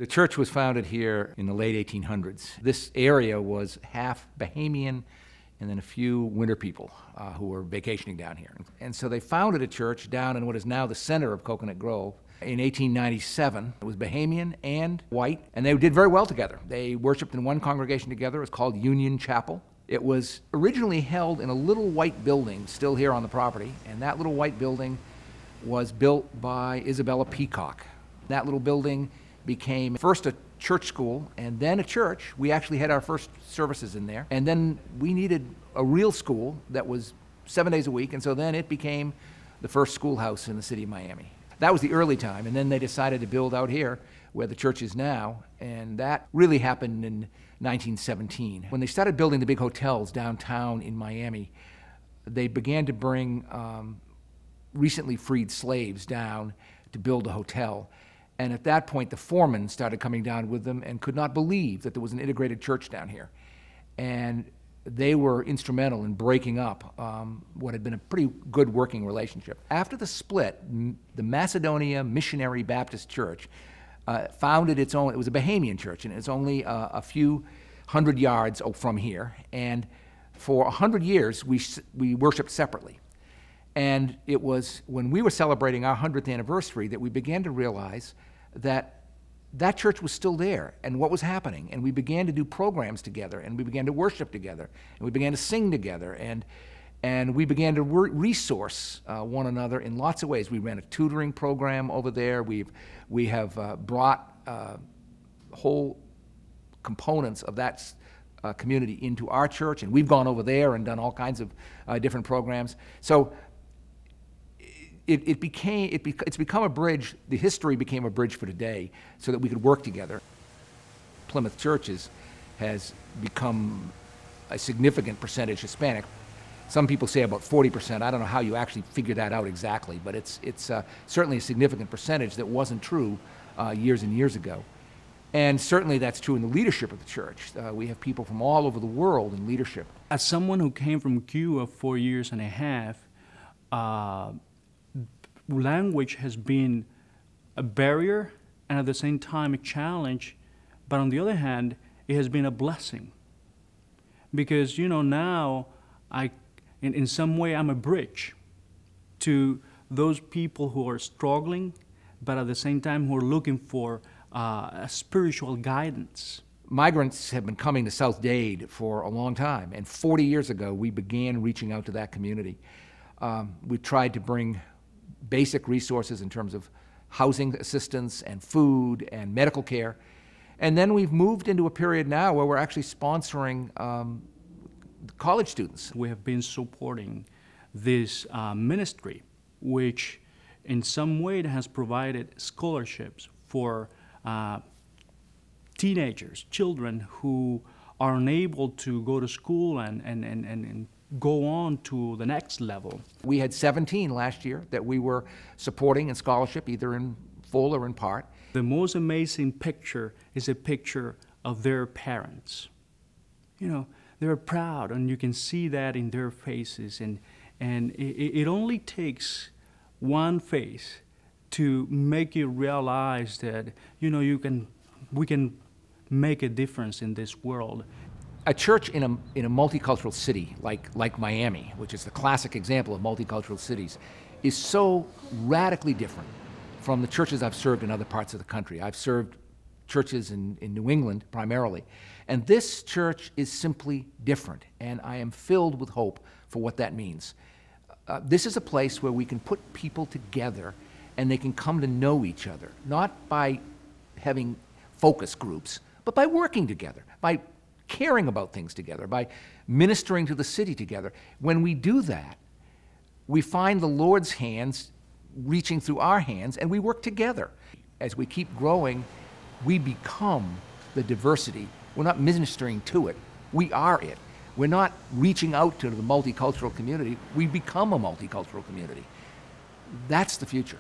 The church was founded here in the late 1800s. This area was half Bahamian and then a few winter people who were vacationing down here. And so they founded a church down in what is now the center of Coconut Grove. In 1897, it was Bahamian and white, and they did very well together. They worshiped in one congregation together. It was called Union Chapel. It was originally held in a little white building still here on the property, and that little white building was built by Isabella Peacock. That little building became first a church school and then a church. We actually had our first services in there. And then we needed a real school that was 7 days a week, and so then it became the first schoolhouse in the city of Miami. That was the early time, and then they decided to build out here where the church is now, and that really happened in 1917. When they started building the big hotels downtown in Miami, they began to bring recently freed slaves down to build a hotel. And at that point, the foreman started coming down with them and could not believe that there was an integrated church down here. And they were instrumental in breaking up what had been a pretty good working relationship. After the split, the Macedonia Missionary Baptist Church founded its own. It was a Bahamian church, and it's only a few hundred yards from here. And for 100 years, we worshiped separately. And it was when we were celebrating our 100th anniversary that we began to realize that that church was still there and what was happening. And we began to do programs together, and we began to worship together, and we began to sing together, and we began to resource one another in lots of ways. We ran a tutoring program over there. We have brought whole components of that community into our church, and we've gone over there and done all kinds of different programs. So it's become a bridge. The history became a bridge for today so that we could work together. Plymouth Churches has become a significant percentage Hispanic. Some people say about 40%. I don't know how you actually figure that out exactly, but it's certainly a significant percentage that wasn't true years and years ago. And certainly that's true in the leadership of the church. We have people from all over the world in leadership. As someone who came from Cuba 4 years and a half, language has been a barrier and at the same time a challenge, but on the other hand, it has been a blessing. Because, now in some way I'm a bridge to those people who are struggling, but at the same time who are looking for a spiritual guidance. Migrants have been coming to South Dade for a long time, and 40 years ago we began reaching out to that community. We tried to bring basic resources in terms of housing assistance and food and medical care. And then we've moved into a period now where we're actually sponsoring college students. We have been supporting this ministry, which in some way has provided scholarships for teenagers, children who are unable to go to school and go on to the next level. We had 17 last year that we were supporting in scholarship, either in full or in part. The most amazing picture is a picture of their parents. They're proud, and you can see that in their faces, and it only takes one face to make you realize that, we can make a difference in this world. A church in a multicultural city like Miami, which is the classic example of multicultural cities, is so radically different from the churches I've served in other parts of the country. I've served churches in New England primarily, and this church is simply different, and I am filled with hope for what that means. This is a place where we can put people together and they can come to know each other, not by having focus groups, but by working together, by caring about things together, by ministering to the city together. When we do that, we find the Lord's hands reaching through our hands, and we work together. As we keep growing, we become the diversity. We're not ministering to it. We are it. We're not reaching out to the multicultural community. We become a multicultural community. That's the future.